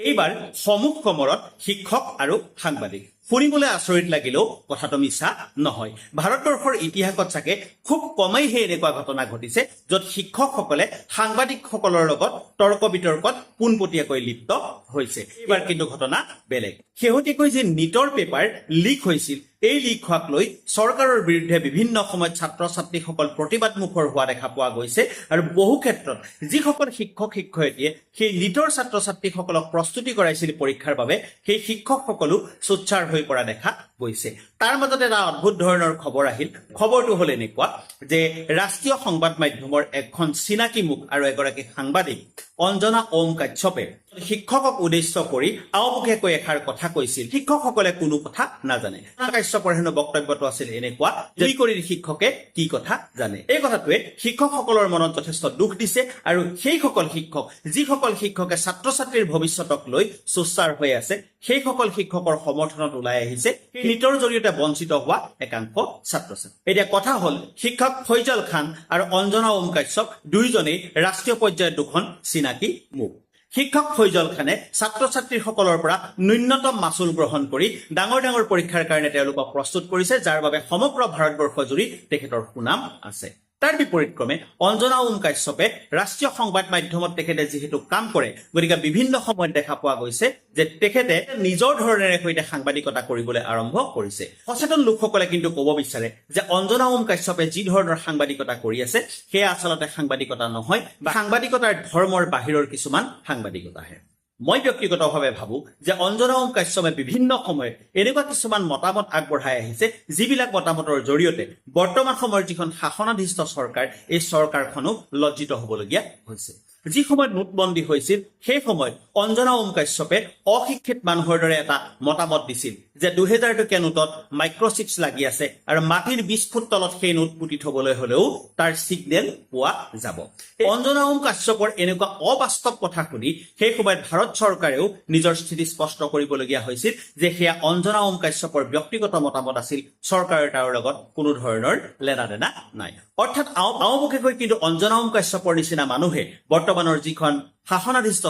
এইবাৰ সমূহ কমৰত শিক্ষক আৰু সাংবাদিক শুনিবলৈ আচৰিত লাগিলেও কথাটো মিছা নহয়। ভাৰতবৰ্ষৰ ইতিহাসত চাগে খুব কমেইহে এনেকুৱা ঘটনা ঘটিছে য'ত শিক্ষকসকলে সাংবাদিকসকলৰ লগত তৰ্ক বিতৰ্কত পোনপটীয়াকৈ লিপ্ত হৈছে। এইবাৰ কিন্তু ঘটনা বেলেগ। শেহতীয়াকৈ যে নিটৰ পেপাৰ লিক হৈছিল, এই লিক হোৱাক লৈ চৰকাৰৰ বিৰুদ্ধে বিভিন্ন সময়ত ছাত্ৰ ছাত্ৰীসকল প্ৰতিবাদমুখৰ হোৱা দেখা পোৱা গৈছে আৰু বহু ক্ষেত্ৰত যিসকল শিক্ষক শিক্ষয়িত্ৰীয়ে সেই নিটৰ ছাত্ৰ ছাত্ৰীসকলক প্ৰস্তুতি কৰাইছিল পৰীক্ষাৰ বাবে, সেই শিক্ষকসকলো সোচ্চাৰ হৈ পৰা দেখা গৈছে। তাৰ মাজতে এটা অদ্ভুত ধৰণৰ খবৰ আহিল। খবৰটো হ'ল এনেকুৱা যে ৰাষ্ট্ৰীয় সংবাদ মাধ্যমৰ এখন চিনাকি মুখ আৰু এগৰাকী সাংবাদিক অঞ্জনা ওম কাশ্যপে শিক্ষকক উদ্দেশ্য কৰি আওপকীয়াকৈ এষাৰ কথা কৈছিল, শিক্ষকসকলে কোনো কথা নাজানে। কাশ্যপৰ হেনো বক্তব্যটো আছিল এনেকুৱা, যি কৰি শিক্ষকে কি কথা জানে। এই কথাটোৱে শিক্ষকসকলৰ মনত যথেষ্ট দুখ দিছে আৰু সেইসকল শিক্ষক, যিসকল শিক্ষকে ছাত্ৰ ছাত্ৰীৰ ভৱিষ্যতক লৈ সোচ্চাৰ হৈ আছে, সেইসকল শিক্ষকৰ সমৰ্থনত ওলাই আহিছে নিটৰ জৰিয়তে বঞ্চিত হোৱা একাংশ ছাত্ৰ ছাত্ৰী। এতিয়া কথা হ'ল, শিক্ষক ফৈজল খান আৰু অঞ্জনা ওম কাশ্যপ দুইজনেই ৰাষ্ট্ৰীয় পৰ্যায়ত দুখন চিনাকি মুখ। শিক্ষক ফৈজল খানে ছাত্ৰ ছাত্ৰীসকলৰ পৰা ন্যূনতম মাচুল গ্ৰহণ কৰি ডাঙৰ ডাঙৰ পৰীক্ষাৰ কাৰণে তেওঁলোকক প্ৰস্তুত কৰিছে, যাৰ বাবে সমগ্ৰ ভাৰতবৰ্ষ জুৰি তেখেতৰ সুনাম আছে। তাৰ বিপৰীতক্ৰমে অঞ্জনা ওম কাশ্যপে ৰাষ্ট্ৰীয় সংবাদ মাধ্যমত তেখেতে যিহেতু কাম কৰে, গতিকে বিভিন্ন সময়ত দেখা পোৱা গৈছে যে তেখেতে নিজৰ ধৰণেৰে সৈতে সাংবাদিকতা কৰিবলৈ আৰম্ভ কৰিছে। সচেতন লোকসকলে কিন্তু ক'ব বিচাৰে যে অঞ্জনা ওম কাশ্যপে যি ধৰণৰ সাংবাদিকতা কৰি আছে সেয়া আচলতে সাংবাদিকতা নহয়, বা সাংবাদিকতাৰ ধৰ্মৰ বাহিৰৰ কিছুমান সাংবাদিকতাহে। মই ব্যক্তিগতভাৱে ভাবো যে অঞ্জনা ওম কাশ্যপে বিভিন্ন সময়ত এনেকুৱা কিছুমান মতামত আগবঢ়াই আহিছে, যিবিলাক মতামতৰ জৰিয়তে বৰ্তমান সময়ৰ যিখন শাসনাধীষ্ঠ চৰকাৰ, এই চৰকাৰখনো লজ্জিত হ'বলগীয়া হৈছে। যি সময়ত নোটবন্দী হৈছিল, সেই সময়ত অঞ্জনা ওম কাশ্যপে অশিক্ষিত মানুহৰ দৰে এটা মতামত দিছিল যে 2000 টকীয়া নোটত মাইক্ৰ'চিপছ লাগি আছে আৰু মাটিৰ 20 ফুট তলত সেই নোট পুতি থবলৈ হলেও তাৰ ছিগনেল পোৱা যাব। অঞ্জনা ওম কাশ্যপৰ এনেকুৱা অবাস্তৱ কথা শুনি সেই সময়ত ভাৰত চৰকাৰেও নিজৰ স্থিতি স্পষ্ট কৰিবলগীয়া হৈছিল যে সেয়া অঞ্জনা ওম কাশ্যপৰ ব্যক্তিগত মতামত আছিল, চৰকাৰৰ তাৰ লগত কোনো ধৰণৰ লেনা দেনা নাই। অৰ্থাৎ আওপকীয়াকৈ কিন্তু অঞ্জনা ওম কাশ্যপৰ নিচিনা মানুহে বৰ্তমানৰ যিখন শাসনাধীষ্ঠ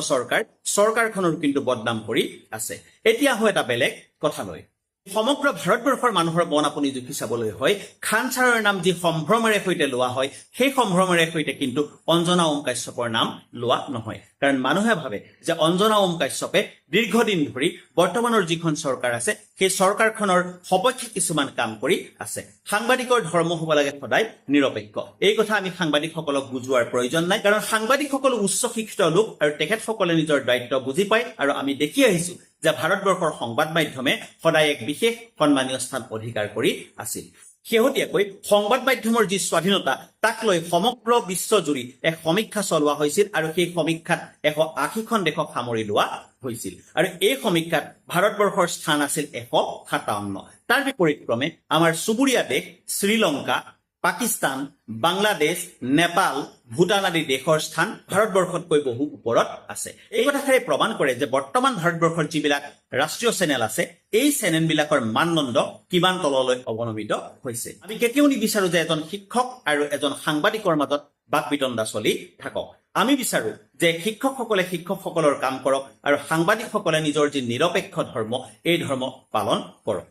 চৰকাৰখনৰ কিন্তু বদনাম কৰি আছে। এতিয়া হয় এটা বেলেগ কথালৈ। সমগ্ৰ ভাৰতবৰ্ষৰ মানুহৰ মন আপুনি জুখি চাবলৈ হয়, খান ছাৰৰ নাম যি সম্ভ্ৰমেৰে সৈতে লোৱা হয়, সেই সম্ভ্ৰমেৰে সৈতে কিন্তু অঞ্জনা ওম কাশ্যপৰ নাম লোৱা নহয়। কাৰণ মানুহে ভাবে যে অঞ্জনা ওম কাশ্যপে দীৰ্ঘদিন ধৰি বৰ্তমানৰ যিখন চৰকাৰ আছে, সেই চৰকাৰখনৰ সপক্ষে কিছুমান কাম কৰি আছে। সাংবাদিকৰ ধৰ্ম হ'ব লাগে সদায় নিৰপেক্ষ। এই কথা আমি সাংবাদিকসকলক বুজোৱাৰ প্ৰয়োজন নাই, কাৰণ সাংবাদিকসকল উচ্চ শিক্ষিত লোক আৰু তেখেতসকলে নিজৰ দায়িত্ব বুজি পায়। আৰু আমি দেখি আহিছো যে ভাৰতবৰ্ষৰ সংবাদ মাধ্যমে সদায় এক বিশেষ সন্মানীয় স্থান অধিকাৰ কৰি আছিল। শেহতীয়াকৈ সংবাদ মাধ্যমৰ যি স্বাধীনতা, তাক লৈ সমগ্ৰ বিশ্বজুৰি এক সমীক্ষা চলোৱা হৈছিল আৰু সেই সমীক্ষাত 180খন দেশক সামৰি লোৱা হৈছিল আৰু এই সমীক্ষাত ভাৰতবৰ্ষৰ স্থান আছিল 157। তাৰ বিপৰীতক্ৰমে আমাৰ চুবুৰীয়া দেশ শ্ৰীলংকা, পাকিস্তান, বাংলাদেশ, নেপাল, ভূটান আদি দেশৰ স্থান ভাৰতবৰ্ষতকৈ বহু ওপৰত আছে। এই কথাষাৰে প্ৰমাণ কৰে যে বৰ্তমান ভাৰতবৰ্ষৰ যিবিলাক ৰাষ্ট্ৰীয় চেনেল আছে, এই চেনেলবিলাকৰ মানদণ্ড কিমান তললৈ অৱনমিত হৈছে। আমি কেতিয়াও নিবিচাৰো যে এজন শিক্ষক আৰু এজন সাংবাদিকৰ মাজত বাক বিতণ্ডা চলি থাকক। আমি বিচাৰো যে শিক্ষকসকলে শিক্ষকসকলৰ কাম কৰক আৰু সাংবাদিকসকলে নিজৰ যি নিৰপেক্ষ ধৰ্ম, এই ধৰ্ম পালন কৰক।